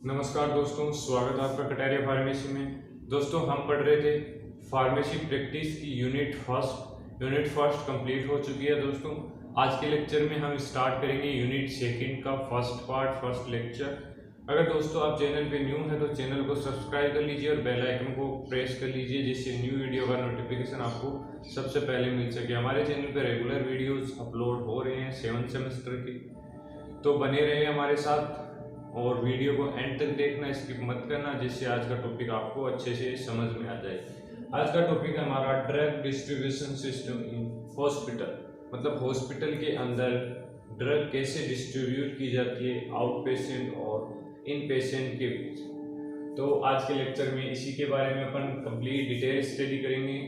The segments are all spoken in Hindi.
नमस्कार दोस्तों, स्वागत है आपका कटारिया फार्मेसी में। दोस्तों, हम पढ़ रहे थे फार्मेसी प्रैक्टिस की यूनिट फर्स्ट कंप्लीट हो चुकी है। दोस्तों, आज के लेक्चर में हम स्टार्ट करेंगे यूनिट सेकंड का फर्स्ट लेक्चर। अगर दोस्तों आप चैनल पे न्यू हैं तो चैनल को सब्सक्राइब कर लीजिए और बेल आइकन को प्रेस कर लीजिए, जिससे न्यू वीडियो का नोटिफिकेशन आपको सबसे पहले मिल सके। हमारे चैनल पे रेगुलर वीडियोस अपलोड हो रहे हैं 7 सेमेस्टर के, तो बने रहे हमारे साथ और वीडियो को एंड तक देखना, स्किप मत करना, जिससे आज का टॉपिक आपको अच्छे से समझ में आ जाए। आज का टॉपिक है हमारा drug distribution system in hospital, मतलब हॉस्पिटल के अंदर ड्रग कैसे डिस्ट्रीब्यूट की जाती है आउट पेशेंट और इन पेशेंट के बीच। तो आज के लेक्चर में इसी के बारे में अपन कंप्लीट डिटेल स्टडी करेंगे।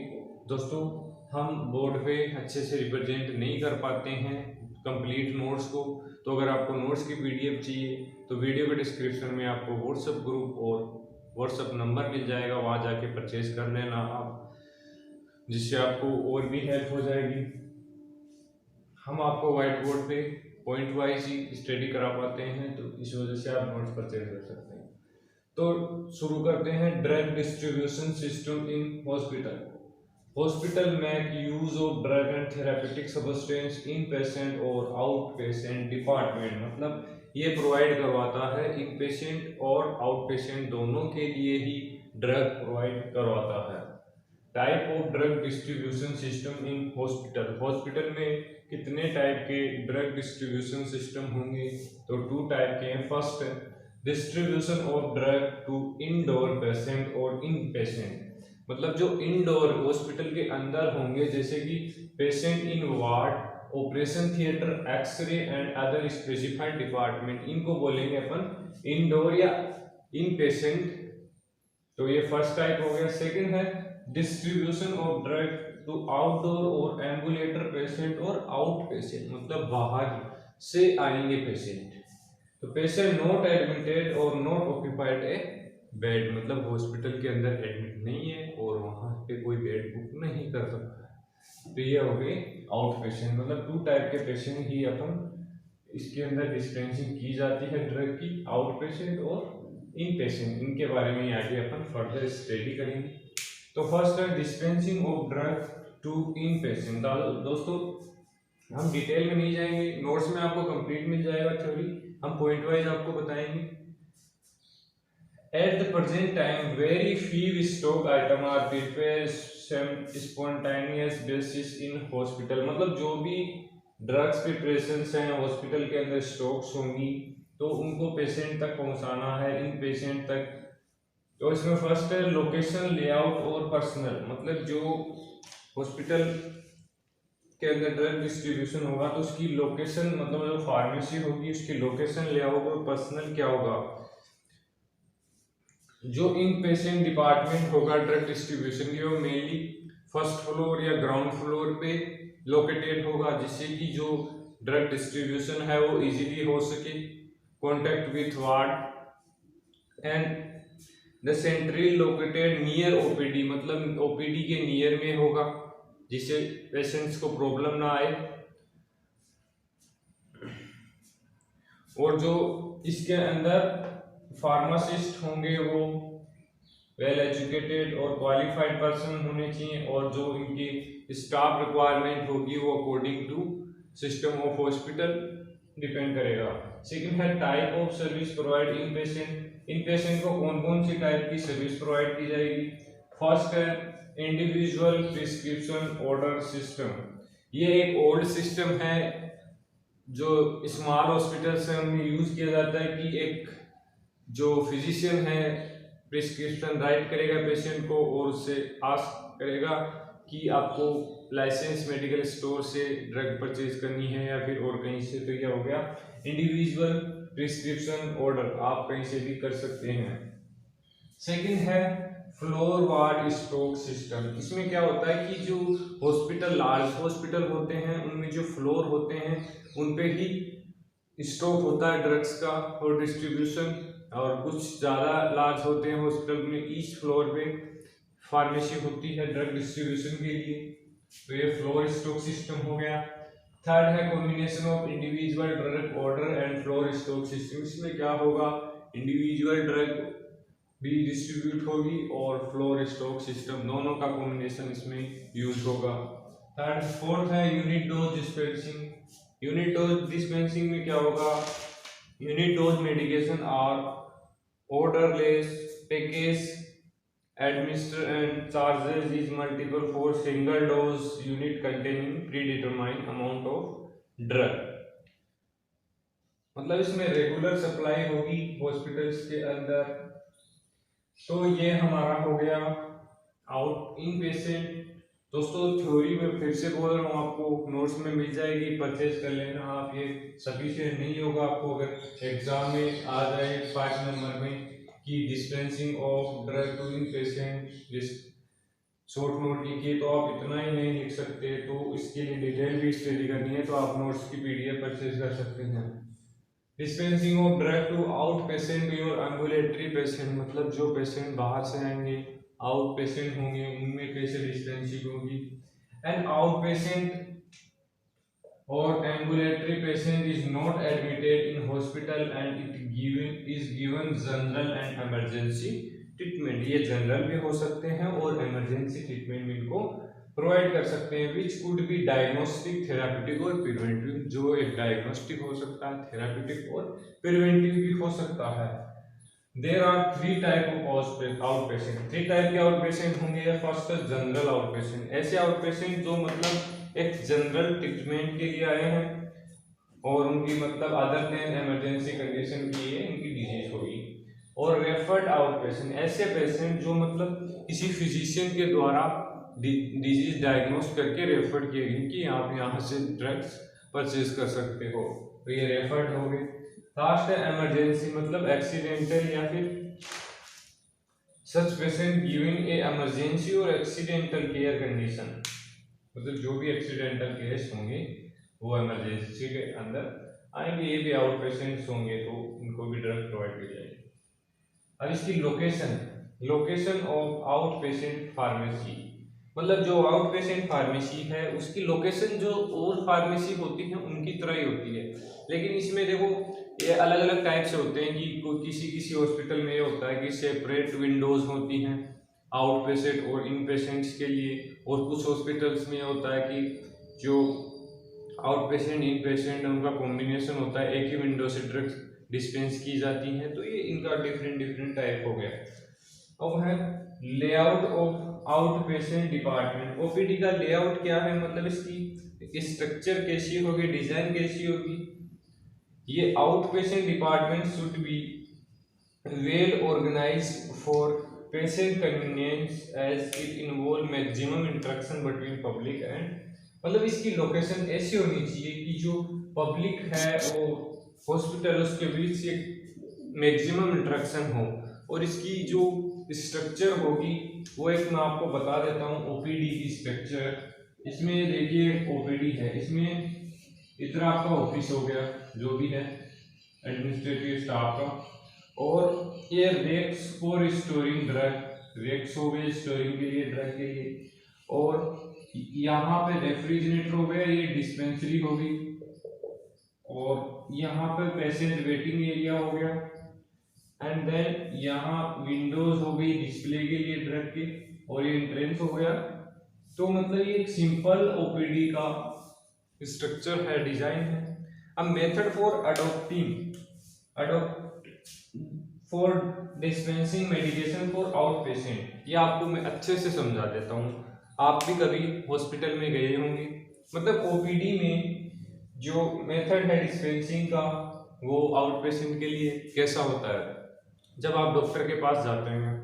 दोस्तों, हम बोर्ड पे अच्छे से रिप्रेजेंट नहीं कर पाते हैं कंप्लीट नोट्स को, तो अगर आपको नोट्स की पीडीएफ चाहिए तो वीडियो के डिस्क्रिप्शन में आपको व्हाट्सएप ग्रुप और व्हाट्सएप नंबर मिल जाएगा, वहाँ जाके परचेज कर लेना आप, जिससे आपको और भी हेल्प हो जाएगी। हम आपको व्हाइट बोर्ड पे पॉइंट वाइज ही स्टडी करा पाते हैं, तो इस वजह से आप नोट्स परचेज कर सकते हैं। तो शुरू करते हैं। Drug distribution system in hospital make use of drug and therapeutic substance in patient और आउट पेशेंट डिपार्टमेंट, मतलब ये प्रोवाइड करवाता है इन पेशेंट और आउट पेशेंट दोनों के लिए ही ड्रग प्रोवाइड करवाता है। Type of drug distribution system in hospital में कितने टाइप के ड्रग डिस्ट्रीब्यूशन सिस्टम होंगे? तो 2 टाइप के हैं। First, distribution of drug to indoor patient और इन पेशेंट, मतलब जो इंडोर हॉस्पिटल के अंदर होंगे, जैसे कि patient in ward, operation theatre, X-ray and other specified department, इनको बोलेंगे अपन इंडोर या इन पेशेंट। तो ये फर्स्ट टाइप हो गया। सेकंड है distribution of drug to outdoor और एम्बुलेटर पेशेंट और आउट पेशेंट, मतलब बाहर से आएंगे पेशेंट। तो पेशेंट नॉट एडमिटेड और नॉट ऑक्यूपाइड ए बेड, मतलब हॉस्पिटल के अंदर एडमिट नहीं है और वहां पे कोई बेड बुक नहीं कर सकता है। तो ये हो गई आउट पेशेंट, मतलब 2 टाइप के पेशेंट ही अपन इसके अंदर डिस्पेंसिंग की जाती है ड्रग की, आउट पेशेंट और इन पेशेंट। इनके बारे में आगे अपन फर्दर स्टडी करेंगे। तो फर्स्ट है dispensing of drug to inpatient. दोस्तों, हम डिटेल में नहीं जाएंगे, नोट्स में आपको कंप्लीट मिल जाएगा थ्योरी, हम पॉइंट वाइज आपको बताएंगे। At the present time, very few stock item are prepared spontaneous basis in hospital, मतलब जो भी ड्रग्स प्रिपरेशंस हैं हॉस्पिटल के अंदर स्टॉक्स होंगी, तो उनको पेशेंट तक पहुंचाना है, इन पेशेंट तक। तो इसमें फर्स्ट है लोकेशन, लेआउट और पर्सनल, मतलब जो हॉस्पिटल के अंदर ड्रग डिस्ट्रीब्यूशन होगा तो उसकी लोकेशन, मतलब जो फार्मेसी होगी उसकी लोकेशन, लेआउट और पर्सनल क्या होगा। जो इन पेशेंट डिपार्टमेंट होगा ड्रग डिस्ट्रीब्यूशन की, वो मेनली फर्स्ट फ्लोर या ग्राउंड फ्लोर पे लोकेटेड होगा, जिससे कि जो ड्रग डिस्ट्रीब्यूशन है वो इजीली हो सके। Contact with ward and the central located near OPD, मतलब ओपीडी के नियर में होगा, जिससे पेशेंट्स को प्रॉब्लम ना आए। और जो इसके अंदर फार्मासिस्ट होंगे वो वेल एजुकेटेड और क्वालिफाइड पर्सन होने चाहिए, और जो इनकी स्टाफ रिक्वायरमेंट होगी वो according to system of hospital depend करेगा। सेकंड है type of service provide inpatient. Inpatient को कौन कौन सी टाइप की सर्विस प्रोवाइड की जाएगी। फर्स्ट है इंडिविजुअल प्रिस्क्रिप्शन ऑर्डर सिस्टम। ये एक ओल्ड सिस्टम है जो स्मॉल हॉस्पिटल से हमें यूज किया जाता है कि एक जो फिजिशियन है प्रिस्क्रिप्शन राइट करेगा पेशेंट को और उससे आस्क करेगा कि आपको लाइसेंस मेडिकल स्टोर से ड्रग परचेज करनी है या फिर और कहीं से। तो यह हो गया इंडिविजुअल प्रिस्क्रिप्शन ऑर्डर, आप कहीं से भी कर सकते हैं। सेकंड है फ्लोर वार्ड स्टॉक सिस्टम। इसमें क्या होता है कि जो हॉस्पिटल, लार्ज हॉस्पिटल होते हैं, उनमें जो फ्लोर होते हैं उन पे ही स्टॉक होता है ड्रग्स का और डिस्ट्रीब्यूशन, और कुछ ज़्यादा लार्ज होते हैं हॉस्पिटल में, ईच फ्लोर पे फार्मेसी होती है ड्रग डिस्ट्रीब्यूशन के लिए। तो ये फ्लोर स्टॉक सिस्टम हो गया। थर्ड है combination of individual drug order and floor stock system. इसमें क्या होगा इंडिविजुअल ड्रग भी डिस्ट्रीब्यूट होगी और फ्लोर स्टॉक सिस्टम, दोनों का कॉम्बिनेशन इसमें यूज होगा। थर्ड फोर्थ है unit dose dispensing. Unit dose dispensing में क्या होगा, unit dose medication are orderless package administer and charges is multiple for single dose unit containing predetermined amount of drug। मतलब इसमें रेगुलर सप्लाई होगी हॉस्पिटल्स के अंदर। तो ये हमारा हो गया आउट इन पेशेंट। दोस्तों थ्योरी में फिर से बोल रहा हूँ, आपको नोट्स में मिल जाएगी, परचेज कर लेना आप। ये सफिशिएंट नहीं होगा आपको अगर एग्जाम में आ जाए 5 नंबर में कि dispensing of drug to inpatient short note लिखिए, तो आप इतना ही नहीं लिख सकते। तो इसके लिए डिटेल भी स्टडी करनी है तो आप नोट्स की पीडीएफ परचेज कर सकते हैं। Dispensing of drug to outpatient और एम्बुलेटरी पेशेंट, मतलब जो पेशेंट बाहर से आएंगे आउट पेशेंट होंगे उनमें कैसे डिस्पेंसिंग होगी। एंड आउट पेशेंट और ambulatory patient is not admitted in hospital and it given general and emergency treatment. ये जनरल भी हो सकते हैं और इमरजेंसी ट्रीटमेंट भी इनको प्रोवाइड कर सकते हैं, which could be diagnostic, therapeutic और प्रिवेंटिव। जो एक डायग्नोस्टिक हो सकता है, थेराप्यूटिक और प्रिवेंटिव भी हो सकता है। There are 3 type of outpatient. 3 type के आउट पेशेंट होंगे। फर्स्ट जनरल आउट पेशेंट, ऐसे आउट पेशेंट जो मतलब एक जनरल ट्रीटमेंट के लिए आए हैं और उनकी मतलब अदर देन इमरजेंसी कंडीशन की ये इनकी डिजीज होगी। और रेफर्ड आउट पेशेंट, ऐसे पेशेंट जो मतलब किसी फिजिशियन के द्वारा डिजीज डायग्नोस करके रेफर किए गए कि आप यहाँ से ड्रग्स परचेज कर सकते हो, तो ये रेफर्ड हो गए। लास्ट है इमरजेंसी, मतलब एक्सीडेंटल या फिर सच पेशेंट गिविंग ए इमरजेंसी और एक्सीडेंटल केयर कंडीशन, मतलब जो भी एक्सीडेंटल केस होंगे वो इमरजेंसी के अंदर आएंगे, ये भी आउट पेशेंट्स होंगे तो उनको भी ड्रग प्रोवाइड की जाएगी। अब इसकी location of out patient pharmacy, मतलब जो आउट पेशेंट फार्मेसी है उसकी लोकेशन जो और फार्मेसी होती है उनकी तरह ही होती है, लेकिन इसमें देखो ये अलग अलग टाइप से होते हैं कि किसी हॉस्पिटल में ये होता है कि सेपरेट विंडोज होती हैं आउट पेशेंट और इन पेशेंट्स के लिए, और कुछ हॉस्पिटल्स में होता है कि जो आउट पेशेंट इन पेशेंट उनका कॉम्बिनेशन होता है, एक ही विंडो से ड्रग्स डिस्पेंस की जाती हैं। तो ये इनका डिफरेंट टाइप हो गया। अब है layout of outpatient department. OPD का लेआउट क्या है, मतलब इसकी स्ट्रक्चर कैसी होगी, डिजाइन कैसी होगी। ये outpatient department should be well organised for patient convenience as it involve maximum interaction between public and, मतलब इसकी लोकेशन ऐसी होनी चाहिए कि जो पब्लिक है वो हॉस्पिटल उसके बीच एक मैक्सिमम इंटरेक्शन हो, और इसकी जो स्ट्रक्चर होगी वो एक मैं आपको बता देता हूँ ओपीडी की स्ट्रक्चर। इसमें देखिए ओपीडी है, इसमें इतना आपका ऑफिस हो गया जो भी है एडमिनिस्ट्रेटिव स्टाफ का, और ये racks for storing drug, racks हो गए स्टोरिंग के लिए ड्रग के लिए, और यहाँ पे रेफ्रिजरेटर हो गया, ये डिस्पेंसरी होगी, और यहाँ पे पेशेंट वेटिंग एरिया हो गया, एंड देन यहाँ विंडोज हो गई डिस्प्ले के लिए ड्रग के, और ये एंट्रेंस हो गया। तो मतलब ये एक सिंपल ओपीडी का स्ट्रक्चर है, डिजाइन है। अब method for for dispensing medication for out patient, ये आपको मैं अच्छे से समझा देता हूँ। आप भी कभी हॉस्पिटल में गए होंगे, मतलब ओपीडी में जो मेथड है डिस्पेंसिंग का वो आउट पेशेंट के लिए कैसा होता है। जब आप डॉक्टर के पास जाते हैं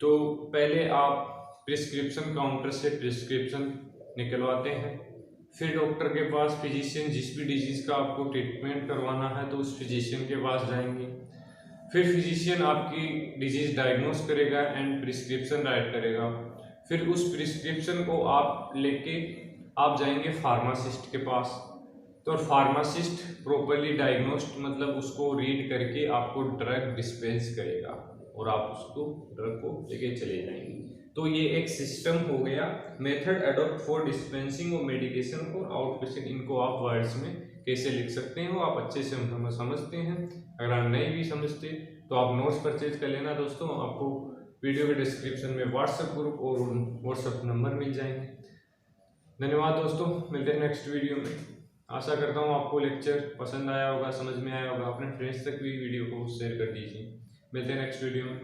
तो पहले आप प्रिस्क्रिप्शन काउंटर से प्रिस्क्रिप्शन निकलवाते हैं, फिर डॉक्टर के पास फिजिशियन जिस भी डिजीज़ का आपको ट्रीटमेंट करवाना है तो उस फिजिशियन के पास जाएंगे, फिर फिजिशियन आपकी डिजीज़ डायग्नोस करेगा एंड प्रिस्क्रिप्शन राइट करेगा, फिर उस प्रिस्क्रिप्शन को आप लेके आप जाएंगे फार्मासिस्ट के पास, तो फार्मासिस्ट प्रॉपरली डायग्नोस्ड मतलब उसको रीड करके आपको ड्रग डिस्पेंस करेगा और आप उसको ड्रग को लेके चले जाएंगे। तो ये एक सिस्टम हो गया, method adopt for dispensing of medication for out patient. इनको आप वर्ड्स में कैसे लिख सकते हैं वो आप अच्छे से समझते हैं। अगर आप नहीं भी समझते तो आप नोट्स परचेज कर लेना दोस्तों। आपको वीडियो के डिस्क्रिप्शन में व्हाट्सएप ग्रुप और व्हाट्सएप नंबर मिल जाएंगे। धन्यवाद दोस्तों, मिलते हैं नेक्स्ट वीडियो में। आशा करता हूँ आपको लेक्चर पसंद आया होगा, समझ में आया होगा। अपने फ्रेंड्स तक भी वीडियो को शेयर कर दीजिए। मिलते हैं नेक्स्ट वीडियो में।